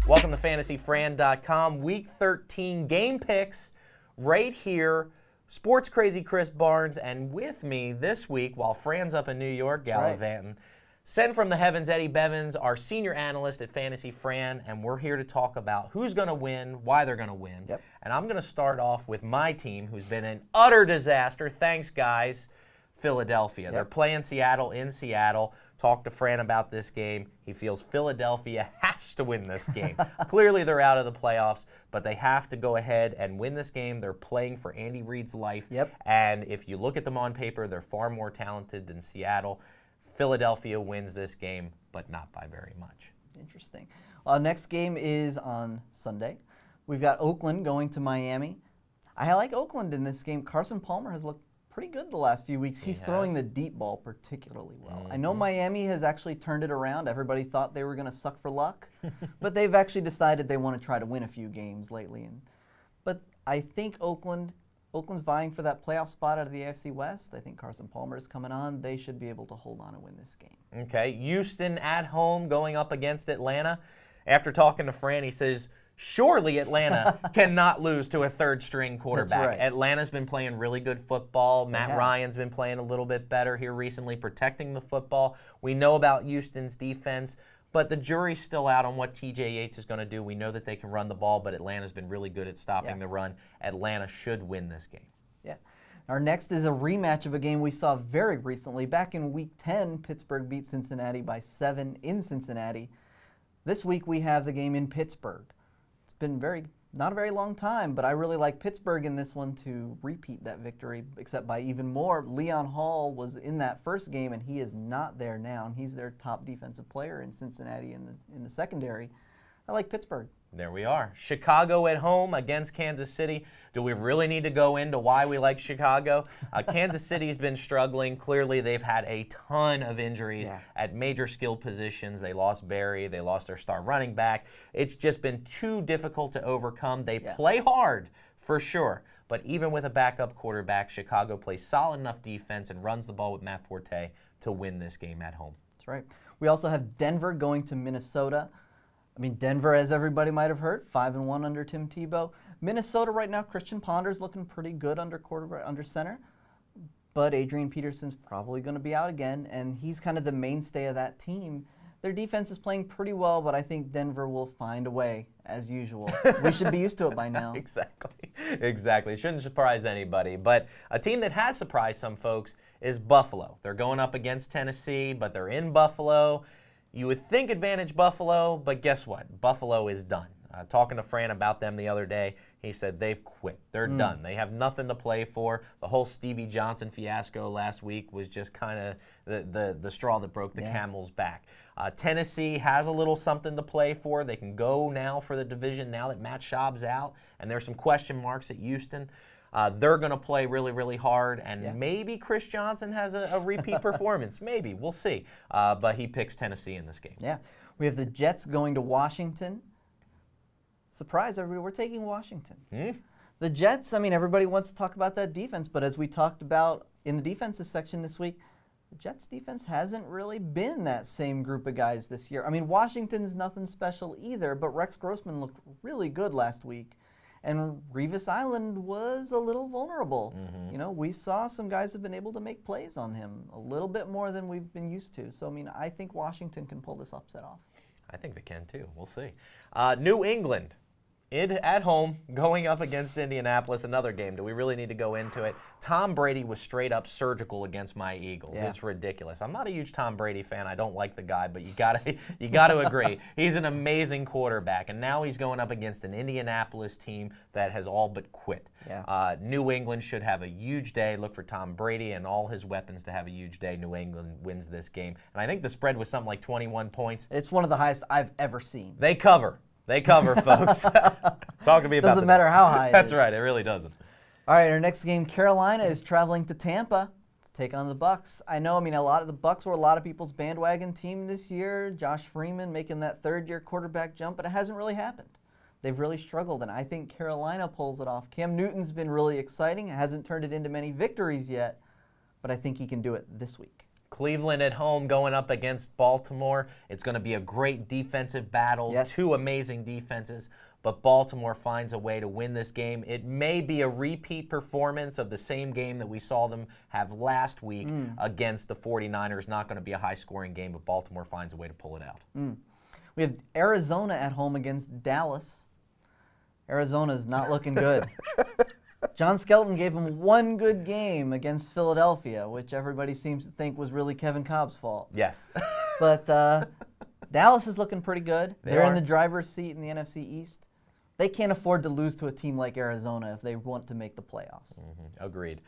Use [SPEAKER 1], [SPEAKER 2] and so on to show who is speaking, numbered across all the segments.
[SPEAKER 1] Welcome to FantasyFran.com. Week 13 game picks right here. Sports Crazy Chris Barnes, and with me this week, while Fran's up in New York gallivanting, sent from the heavens, Eddie Bevins, our senior analyst at Fantasy Fran, and we're here to talk about who's going to win, why they're going to win.
[SPEAKER 2] Yep.
[SPEAKER 1] And I'm going to start off with my team, who's been an utter disaster. Thanks, guys. Philadelphia.
[SPEAKER 2] Yep.
[SPEAKER 1] They're playing Seattle in Seattle. Talked to Fran about this game. He feels Philadelphia has to win this game. Clearly, they're out of the playoffs, but they have to go ahead and win this game. They're playing for Andy Reid's life.
[SPEAKER 2] Yep.
[SPEAKER 1] And if you look at them on paper, they're far more talented than Seattle. Philadelphia wins this game, but not by very much.
[SPEAKER 2] Interesting. Well, next game is on Sunday. We've got Oakland going to Miami. I like Oakland in this game. Carson Palmer has looked pretty good the last few weeks. He's throwing the deep ball particularly well. I know Miami has actually turned it around. Everybody thought they were going to suck for luck, but they've actually decided they want to try to win a few games lately. But I think Oakland's vying for that playoff spot out of the AFC West. I think Carson Palmer is coming on. They should be able to hold on and win this game.
[SPEAKER 1] Okay, Houston at home going up against Atlanta. After talking to Fran, he says, surely Atlanta cannot lose to a third-string quarterback.
[SPEAKER 2] That's right.
[SPEAKER 1] Atlanta's been playing really good football. Matt Ryan's been playing a little bit better here recently, protecting the football. We know about Houston's defense, but the jury's still out on what TJ Yates is going to do. We know that they can run the ball, but Atlanta's been really good at stopping the run. Atlanta should win this game.
[SPEAKER 2] Yeah. Our next is a rematch of a game we saw very recently. Back in Week 10, Pittsburgh beat Cincinnati by 7 in Cincinnati. This week we have the game in Pittsburgh. It's been not a very long time, but I really like Pittsburgh in this one to repeat that victory, except by even more. Leon Hall was in that first game, and he is not there now. And he's their top defensive player in Cincinnati in the secondary. I like Pittsburgh.
[SPEAKER 1] There we are. Chicago at home against Kansas City. Do we really need to go into why we like Chicago? Kansas City's been struggling. Clearly, they've had a ton of injuries at major skill positions. They lost Barry. They lost their star running back. It's just been too difficult to overcome. They play hard, for sure. But even with a backup quarterback, Chicago plays solid enough defense and runs the ball with Matt Forte to win this game at home.
[SPEAKER 2] That's right. We also have Denver going to Minnesota. I mean, Denver, as everybody might have heard, 5-1 under Tim Tebow. Minnesota right now, Christian Ponder's looking pretty good under center, but Adrian Peterson's probably going to be out again, and he's kind of the mainstay of that team. Their defense is playing pretty well, but I think Denver will find a way, as usual. We should be used to it by now.
[SPEAKER 1] Exactly. It shouldn't surprise anybody. But a team that has surprised some folks is Buffalo. They're going up against Tennessee, but they're in Buffalo. You would think advantage Buffalo, but guess what? Buffalo is done. Talking to Fran about them the other day, he said they've quit. They're done. They have nothing to play for. The whole Stevie Johnson fiasco last week was just kind of the straw that broke the camel's back. Tennessee has a little something to play for. They can go now for the division now that Matt Schaub's out, and there's some question marks at Houston. They're going to play really, really hard, and maybe Chris Johnson has a repeat performance. Maybe. We'll see. But he picks Tennessee in this game.
[SPEAKER 2] Yeah. We have the Jets going to Washington. Surprise, everybody, we're taking Washington. The Jets, I mean, everybody wants to talk about that defense, but as we talked about in the defenses section this week, the Jets defense hasn't really been that same group of guys this year. I mean, Washington's nothing special either, but Rex Grossman looked really good last week. And Revis Island was a little vulnerable. You know, we saw some guys have been able to make plays on him a little bit more than we've been used to. So, I mean, I think Washington can pull this upset off.
[SPEAKER 1] I think they can, too. We'll see. New England at home going up against Indianapolis, another game. Do we really need to go into it? Tom Brady was straight up surgical against my Eagles. It's ridiculous. I'm not a huge Tom Brady fan. I don't like the guy, but you gotta agree. He's an amazing quarterback, and now he's going up against an Indianapolis team that has all but quit. New England should have a huge day. Look for Tom Brady and all his weapons to have a huge day. New England wins this game, and I think the spread was something like 21 points.
[SPEAKER 2] It's one of the highest I've ever seen.
[SPEAKER 1] They cover. They cover, folks. Talk to me about
[SPEAKER 2] Doesn't matter how high it is.
[SPEAKER 1] That's right. It really doesn't.
[SPEAKER 2] All right, our next game, Carolina is traveling to Tampa to take on the Bucs. I know, I mean, the Bucs were a lot of people's bandwagon team this year. Josh Freeman making that third-year quarterback jump, but it hasn't really happened. They've really struggled, and I think Carolina pulls it off. Cam Newton's been really exciting. Hasn't turned it into many victories yet, but I think he can do it this week.
[SPEAKER 1] Cleveland at home going up against Baltimore. It's going to be a great defensive battle.
[SPEAKER 2] Yes.
[SPEAKER 1] Two amazing defenses, but Baltimore finds a way to win this game. It may be a repeat performance of the same game that we saw them have last week against the 49ers. Not going to be a high-scoring game, but Baltimore finds a way to pull it out.
[SPEAKER 2] We have Arizona at home against Dallas. Arizona's not looking good. John Skelton gave them one good game against Philadelphia, which everybody seems to think was really Kevin Cobb's fault.
[SPEAKER 1] Yes.
[SPEAKER 2] But Dallas is looking pretty good. They're
[SPEAKER 1] are.
[SPEAKER 2] in the driver's seat in the NFC East. They can't afford to lose to a team like Arizona if they want to make the playoffs.
[SPEAKER 1] Agreed.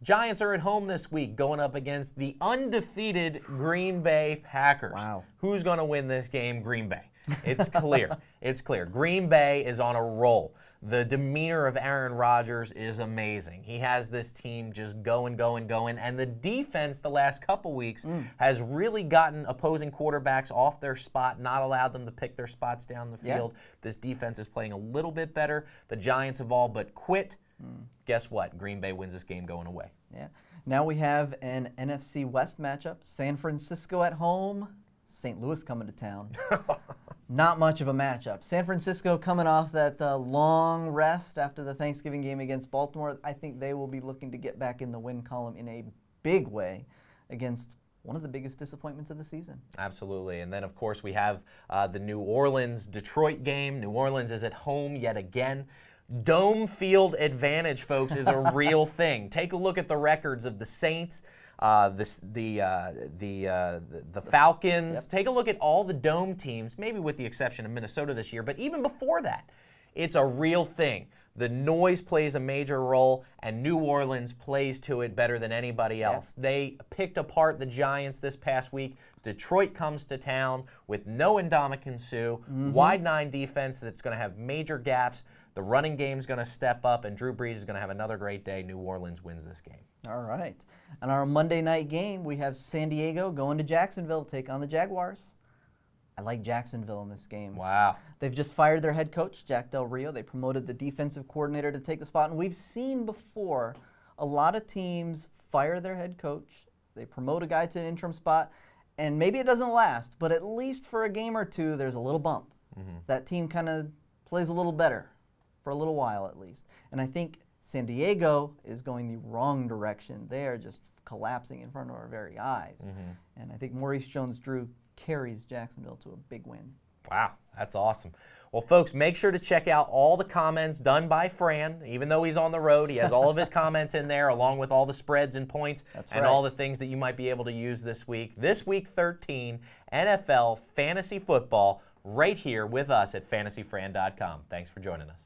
[SPEAKER 1] Giants are at home this week going up against the undefeated Green Bay Packers.
[SPEAKER 2] Wow.
[SPEAKER 1] Who's going to win this game? Green Bay. It's clear. It's clear. Green Bay is on a roll. The demeanor of Aaron Rodgers is amazing. He has this team just going. And the defense the last couple weeks has really gotten opposing quarterbacks off their spot, not allowed them to pick their spots down the field. This defense is playing a little bit better. The Giants have all but quit. Guess what? Green Bay wins this game going away.
[SPEAKER 2] Yeah. Now we have an NFC West matchup. San Francisco at home, St. Louis coming to town. Not much of a matchup. San Francisco coming off that long rest after the Thanksgiving game against Baltimore. I think they will be looking to get back in the win column in a big way against one of the biggest disappointments of the season.
[SPEAKER 1] Absolutely. And then, of course, we have the New Orleans-Detroit game. New Orleans is at home yet again. Dome field advantage, folks, is a real thing. Take a look at the records of the Saints, the Falcons.
[SPEAKER 2] Yep.
[SPEAKER 1] Take a look at all the dome teams, maybe with the exception of Minnesota this year, but even before that, it's a real thing. The noise plays a major role, and New Orleans plays to it better than anybody else.
[SPEAKER 2] Yeah.
[SPEAKER 1] They picked apart the Giants this past week. Detroit comes to town with no Ndamukong Suh, wide nine defense that's going to have major gaps. The running game's going to step up, and Drew Brees is going to have another great day. New Orleans wins this game.
[SPEAKER 2] All right. On our Monday night game, we have San Diego going to Jacksonville to take on the Jaguars. I like Jacksonville in this game.
[SPEAKER 1] Wow.
[SPEAKER 2] They've just fired their head coach, Jack Del Rio. They promoted the defensive coordinator to take the spot. And we've seen before a lot of teams fire their head coach. They promote a guy to an interim spot, and maybe it doesn't last, but at least for a game or two, there's a little bump. That team kind of plays a little better for a little while at least. And I think San Diego is going the wrong direction. They are just collapsing in front of our very eyes. And I think Maurice Jones-Drew carries Jacksonville to a big win.
[SPEAKER 1] Wow, that's awesome. Well, folks, make sure to check out all the comments done by Fran. Even though he's on the road, he has all of his comments in there, along with all the spreads and points and all the things that you might be able to use this week. This week 13, NFL Fantasy Football, right here with us at fantasyfran.com. Thanks for joining us.